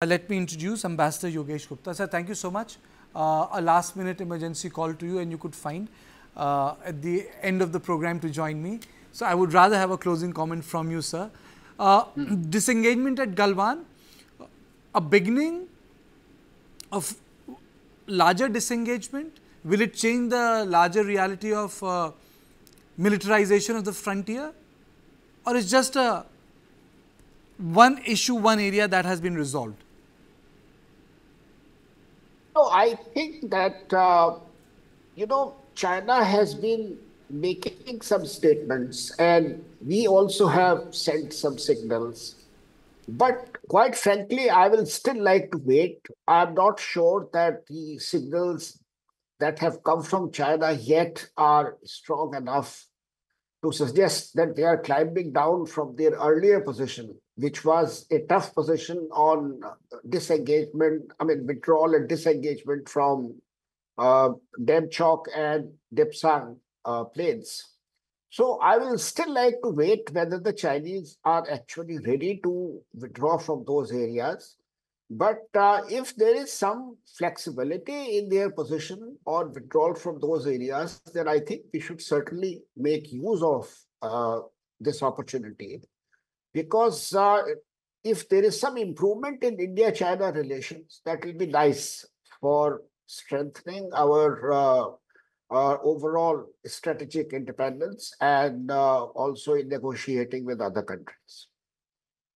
Let me introduce Ambassador Yogesh Gupta. Sir, thank you so much. A last minute emergency call to you, and you could find at the end of the program to join me. So I would rather have a closing comment from you, sir. Disengagement at Galwan, a beginning of larger disengagement. Will it change the larger reality of militarization of the frontier, or is just a one issue, one area that has been resolved? No, I think that, China has been making some statements and we also have sent some signals. But quite frankly, I will still like to wait. I'm not sure that the signals that have come from China yet are strong enough to suggest that they are climbing down from their earlier position, which was a tough position on disengagement, withdrawal and disengagement from Demchok and Depsang plains. So I will still like to wait whether the Chinese are actually ready to withdraw from those areas. But if there is some flexibility in their position or withdrawal from those areas, then I think we should certainly make use of this opportunity. Because if there is some improvement in India-China relations, that will be nice for strengthening our overall strategic independence and also in negotiating with other countries.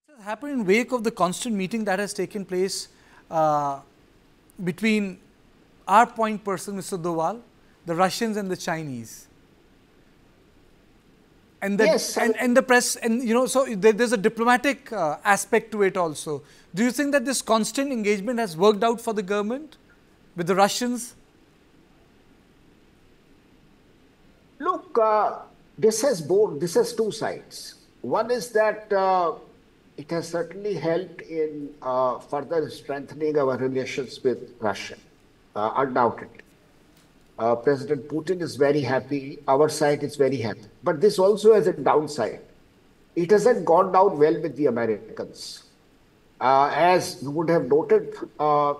It happened in wake of the constant meeting that has taken place between our point person, Mr. Doval, the Russians and the Chinese. And the, yes, and the press, and so there's a diplomatic aspect to it also. Do you think that this constant engagement has worked out for the government with the Russians? Look, this has two sides. One is that it has certainly helped in further strengthening our relations with Russia, undoubtedly. President Putin is very happy. Our side is very happy. But this also has a downside. It hasn't gone down well with the Americans. As you would have noted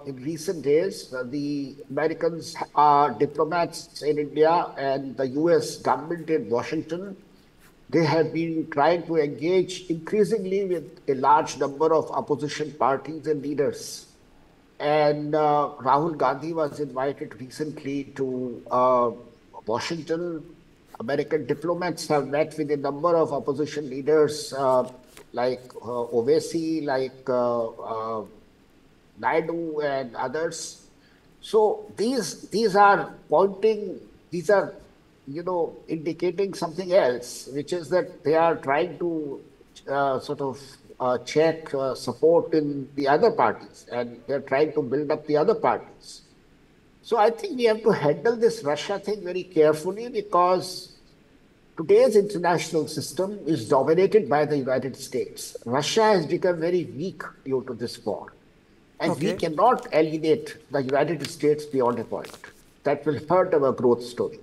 in recent days, the Americans are diplomats in India and the US government in Washington. They have been trying to engage increasingly with a large number of opposition parties and leaders. And Rahul Gandhi was invited recently to Washington. American diplomats have met with a number of opposition leaders like Owaisi, like Naidu and others. So these are indicating something else, which is that they are trying to check support in the other parties, and they're trying to build up the other parties. So I think we have to handle this Russia thing very carefully, because today's international system is dominated by the United States. Russia has become very weak due to this war. And we cannot alienate the United States beyond a point. That will hurt our growth story.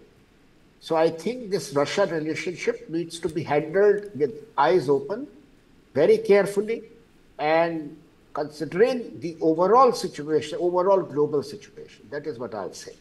So I think this Russia relationship needs to be handled with eyes open, very carefully, and considering the overall situation, overall global situation. That is what I'll say.